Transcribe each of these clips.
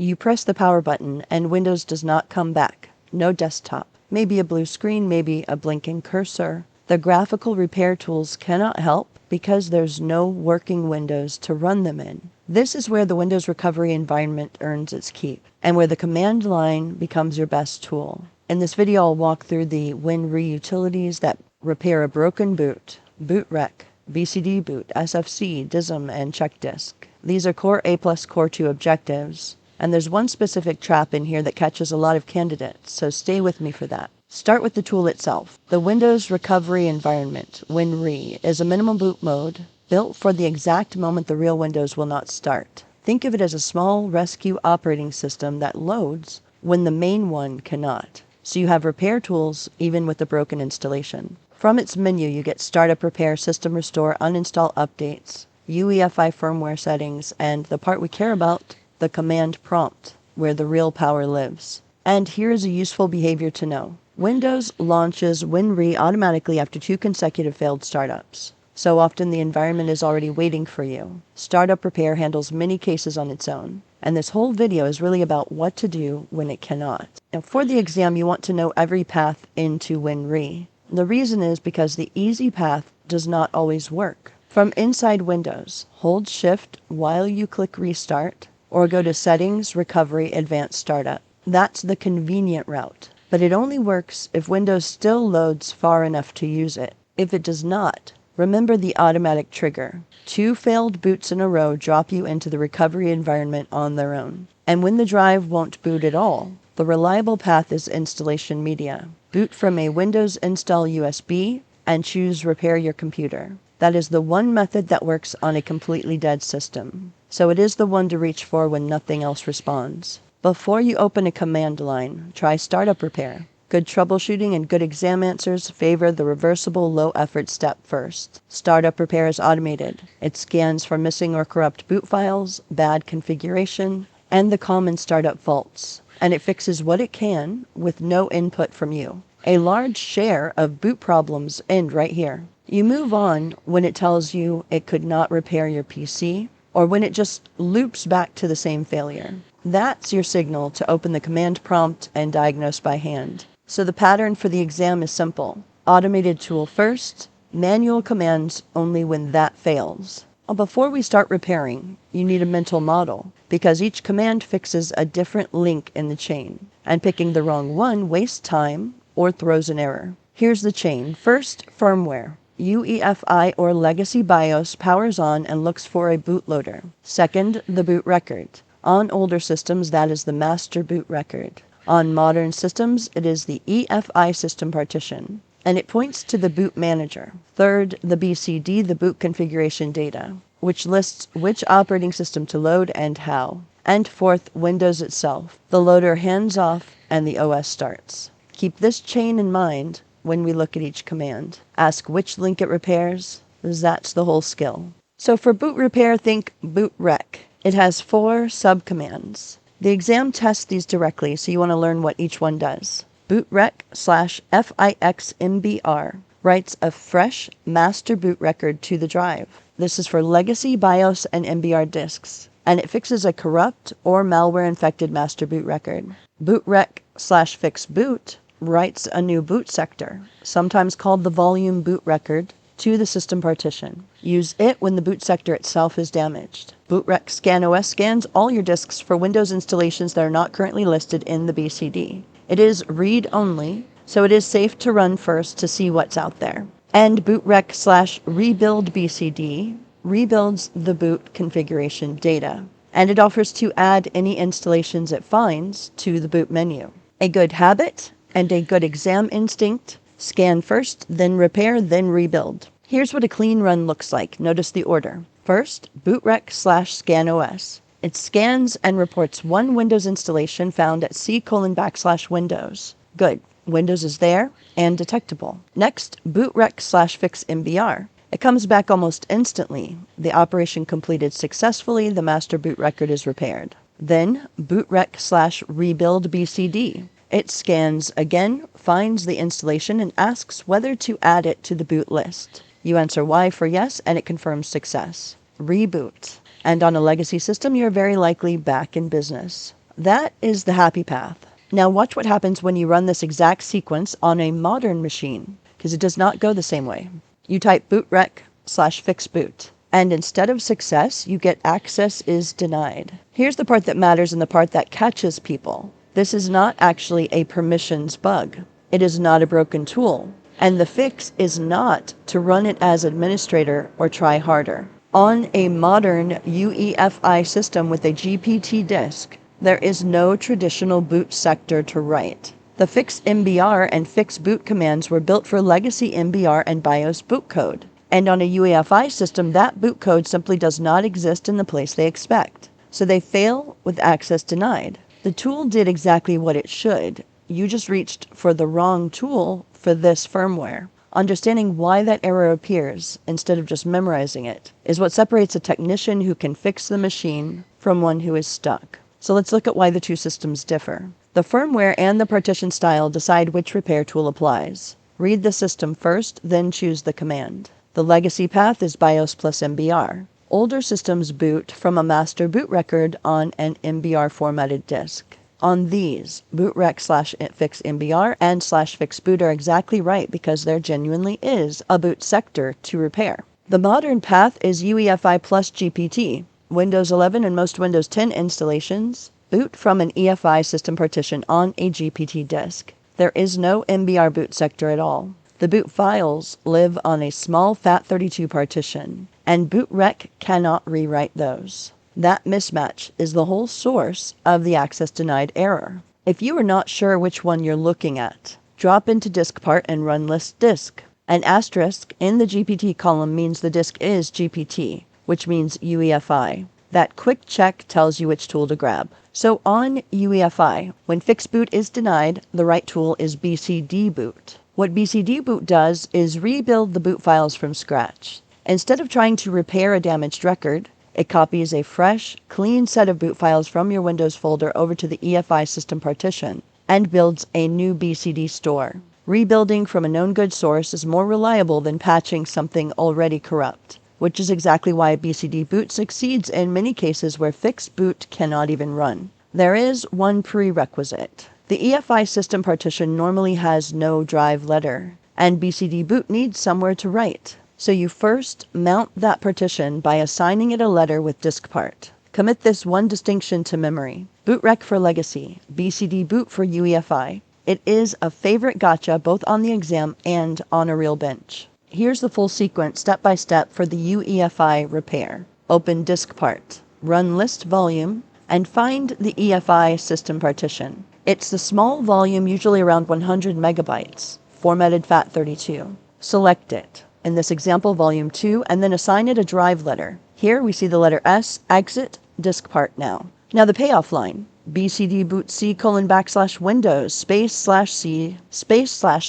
You press the power button and Windows does not come back. No desktop. Maybe a blue screen, maybe a blinking cursor. The graphical repair tools cannot help because there's no working Windows to run them in. This is where the Windows recovery environment earns its keep, and where the command line becomes your best tool. In this video, I'll walk through the WinRE utilities that repair a broken boot, bootrec, bcdboot, SFC, DISM, and chkdsk. These are Core A plus Core 2 objectives, and there's one specific trap in here that catches a lot of candidates, so stay with me for that. Start with the tool itself. The Windows Recovery Environment, WinRE, is a minimal boot mode built for the exact moment the real Windows will not start. Think of it as a small rescue operating system that loads when the main one cannot. So you have repair tools even with the broken installation. From its menu, you get Startup Repair, System Restore, Uninstall Updates, UEFI firmware settings, and the part we care about, the command prompt, where the real power lives. And here is a useful behavior to know. Windows launches WinRE automatically after 2 consecutive failed startups. So often the environment is already waiting for you. Startup Repair handles many cases on its own. And this whole video is really about what to do when it cannot. Now for the exam, you want to know every path into WinRE. The reason is because the easy path does not always work. From inside Windows, hold Shift while you click Restart, or go to Settings, Recovery, Advanced Startup. That's the convenient route. But it only works if Windows still loads far enough to use it. If it does not, remember the automatic trigger. 2 failed boots in a row drop you into the recovery environment on their own. And when the drive won't boot at all, the reliable path is installation media. Boot from a Windows install USB and choose Repair Your Computer. That is the one method that works on a completely dead system. So it is the one to reach for when nothing else responds. Before you open a command line, try Startup Repair. Good troubleshooting and good exam answers favor the reversible low-effort step first. Startup Repair is automated. It scans for missing or corrupt boot files, bad configuration, and the common startup faults. And it fixes what it can with no input from you. A large share of boot problems end right here. You move on when it tells you it could not repair your PC, or when it just loops back to the same failure. That's your signal to open the command prompt and diagnose by hand. So the pattern for the exam is simple. Automated tool first, manual commands only when that fails. Before we start repairing, you need a mental model, because each command fixes a different link in the chain, and picking the wrong one wastes time or throws an error. Here's the chain. First, firmware. UEFI or legacy BIOS powers on and looks for a bootloader. Second, the boot record. On older systems, that is the master boot record. On modern systems, it is the EFI System Partition, and it points to the boot manager. Third, the BCD, the boot configuration data, which lists which operating system to load and how. And fourth, Windows itself. The loader hands off and the OS starts. Keep this chain in mind when we look at each command. Ask which link it repairs. That's the whole skill. So for boot repair, think bootrec. It has 4 subcommands. The exam tests these directly, so you want to learn what each one does. Bootrec/fixmbr writes a fresh master boot record to the drive. This is for legacy BIOS and MBR disks, and it fixes a corrupt or malware-infected master boot record. Bootrec/fixboot writes a new boot sector, sometimes called the volume boot record, to the system partition. Use it when the boot sector itself is damaged. Bootrec scanos scans all your disks for Windows installations that are not currently listed in the BCD. It is read-only, so it is safe to run first to see what's out there. And bootrec/rebuildbcd rebuilds the boot configuration data, and it offers to add any installations it finds to the boot menu. A good habit and a good exam instinct: scan first, then repair, then rebuild. Here's what a clean run looks like. Notice the order. First, bootrec/scanos. It scans and reports one Windows installation found at C:\Windows. Good. Windows is there and detectable. Next, bootrec/fixmbr. It comes back almost instantly. The operation completed successfully. The master boot record is repaired. Then, bootrec/rebuildbcd. It scans again, finds the installation, and asks whether to add it to the boot list. You answer Y for yes, and it confirms success. Reboot. And on a legacy system, you're very likely back in business. That is the happy path. Now watch what happens when you run this exact sequence on a modern machine, because it does not go the same way. You type bootrec/fixboot, and instead of success, you get access is denied. Here's the part that matters and the part that catches people. This is not actually a permissions bug. It is not a broken tool. And the fix is not to run it as administrator or try harder. On a modern UEFI system with a GPT disk, there is no traditional boot sector to write. The fixmbr and fixboot commands were built for legacy MBR and BIOS boot code. And on a UEFI system, that boot code simply does not exist in the place they expect. So they fail with access denied. The tool did exactly what it should. You just reached for the wrong tool for this firmware. Understanding why that error appears, instead of just memorizing it, is what separates a technician who can fix the machine from one who is stuck. So let's look at why the two systems differ. The firmware and the partition style decide which repair tool applies. Read the system first, then choose the command. The legacy path is BIOS plus MBR. Older systems boot from a master boot record on an MBR formatted disk. On these, bootrec/fixmbr and /fixboot are exactly right because there genuinely is a boot sector to repair. The modern path is UEFI plus GPT. Windows 11 and most Windows 10 installations boot from an EFI System Partition on a GPT disk. There is no MBR boot sector at all. The boot files live on a small FAT32 partition, and bootrec cannot rewrite those. That mismatch is the whole source of the access denied error. If you are not sure which one you're looking at, drop into diskpart and run list disk. An asterisk in the GPT column means the disk is GPT, which means UEFI. That quick check tells you which tool to grab. So on UEFI, when fixboot is denied, the right tool is bcdboot. What bcdboot does is rebuild the boot files from scratch. Instead of trying to repair a damaged record, it copies a fresh, clean set of boot files from your Windows folder over to the EFI System Partition and builds a new BCD store. Rebuilding from a known good source is more reliable than patching something already corrupt, which is exactly why bcdboot succeeds in many cases where fixboot cannot even run. There is one prerequisite. The EFI System Partition normally has no drive letter, and bcdboot needs somewhere to write. So you first mount that partition by assigning it a letter with diskpart. Commit this one distinction to memory. Bootrec for legacy, bcdboot for UEFI. It is a favorite gotcha both on the exam and on a real bench. Here's the full sequence step by step for the UEFI repair. Open diskpart, run list volume, and find the EFI System Partition. It's the small volume, usually around 100 megabytes, formatted FAT32. Select it, in this example volume 2, and then assign it a drive letter. Here we see the letter S, exit diskpart now. Now the payoff line, bcdboot c:\windows /c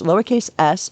/lowercase s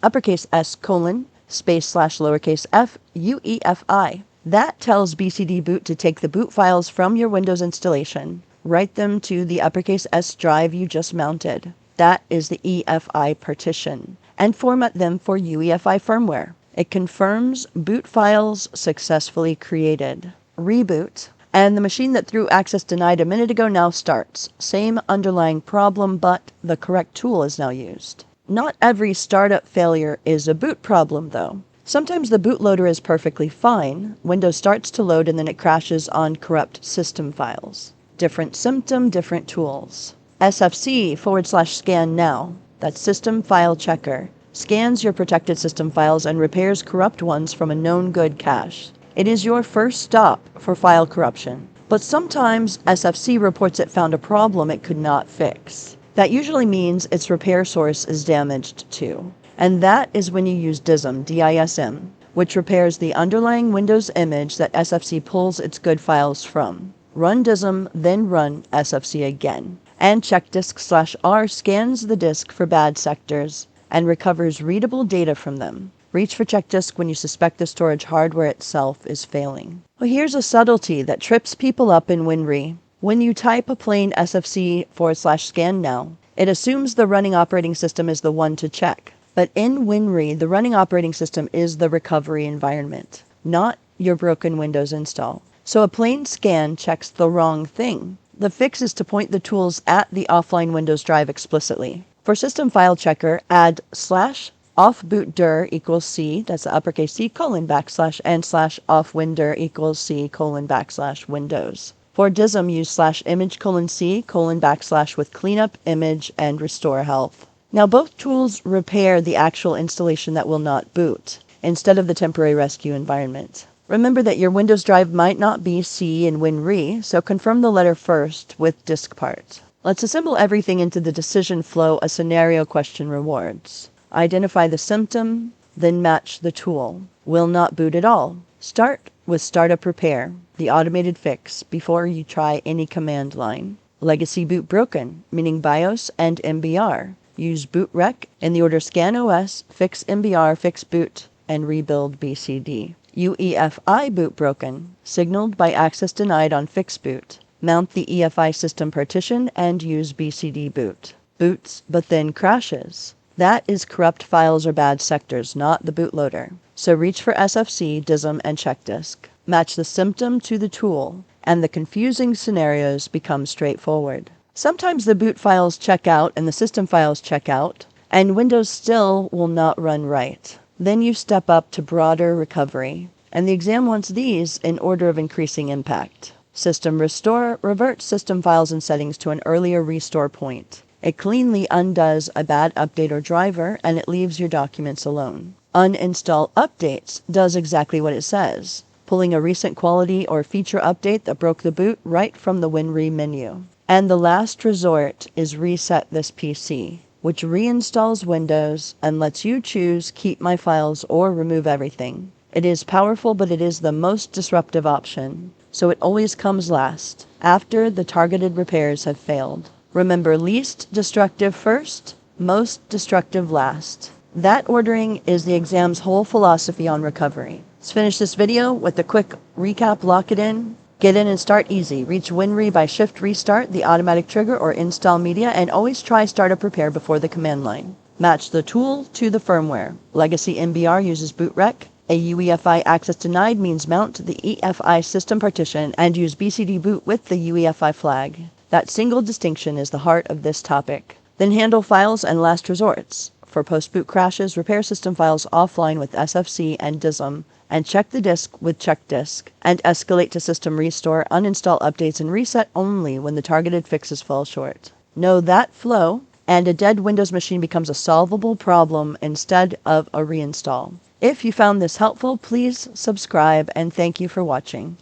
uppercase s : /lowercase f UEFI. That tells bcdboot to take the boot files from your Windows installation, write them to the uppercase S drive you just mounted. That is the EFI partition, and format them for UEFI firmware. It confirms boot files successfully created. Reboot, and the machine that threw access denied a minute ago now starts. Same underlying problem, but the correct tool is now used. Not every startup failure is a boot problem, though. Sometimes the bootloader is perfectly fine. Windows starts to load and then it crashes on corrupt system files. Different symptom, different tools. SFC/scan now. That's System File Checker. Scans your protected system files and repairs corrupt ones from a known good cache. It is your first stop for file corruption. But sometimes SFC reports it found a problem it could not fix. That usually means its repair source is damaged too. And that is when you use DISM, DISM, which repairs the underlying Windows image that SFC pulls its good files from. Run DISM, then run SFC again. And chkdsk/r scans the disk for bad sectors and recovers readable data from them. Reach for chkdisk when you suspect the storage hardware itself is failing. Well, here's a subtlety that trips people up in WinRE. When you type a plain SFC/scan now, it assumes the running operating system is the one to check. But in WinRE, the running operating system is the recovery environment, not your broken Windows install. So a plain scan checks the wrong thing. The fix is to point the tools at the offline Windows drive explicitly. For System File Checker, add /offbootdir equals C, that's the uppercase C, colon backslash, and /offwindir equals C, colon backslash Windows. For DISM, use /image colon C, colon backslash with cleanup, image, and restore health. Now both tools repair the actual installation that will not boot, instead of the temporary rescue environment. Remember that your Windows drive might not be C in WinRE, so confirm the letter first with diskpart. Let's assemble everything into the decision flow a scenario question rewards. Identify the symptom, then match the tool. Will not boot at all. Start with Startup Repair, the automated fix, before you try any command line. Legacy boot broken, meaning BIOS and MBR. Use bootrec in the order scanos, fixmbr, fixboot, and rebuildbcd. UEFI boot broken, signaled by access denied on fixboot. Mount the EFI System Partition and use bcdboot. Boots, but then crashes. That is corrupt files or bad sectors, not the bootloader. So reach for SFC, DISM, and chkdsk. Match the symptom to the tool, and the confusing scenarios become straightforward. Sometimes the boot files check out and the system files check out, and Windows still will not run right. Then you step up to broader recovery, and the exam wants these in order of increasing impact. System Restore reverts system files and settings to an earlier restore point. It cleanly undoes a bad update or driver, and it leaves your documents alone. Uninstall Updates does exactly what it says, pulling a recent quality or feature update that broke the boot right from the WinRE menu. And the last resort is Reset This PC, which reinstalls Windows and lets you choose Keep My Files or Remove Everything. It is powerful, but it is the most disruptive option, so it always comes last, after the targeted repairs have failed. Remember, least destructive first, most destructive last. That ordering is the exam's whole philosophy on recovery. Let's finish this video with a quick recap, lock it in. Get in and start easy. Reach WinRE by Shift Restart, the automatic trigger, or install media, and always try Startup Repair before the command line. Match the tool to the firmware. Legacy MBR uses bootrec. A UEFI access denied means mount the EFI System Partition and use bcdboot with the UEFI flag. That single distinction is the heart of this topic. Then handle files and last resorts. For post-boot crashes, repair system files offline with SFC and DISM, and check the disk with chkdsk, and escalate to system restore, uninstall updates, and reset only when the targeted fixes fall short. Know that flow, and a dead Windows machine becomes a solvable problem instead of a reinstall. If you found this helpful, please subscribe, and thank you for watching.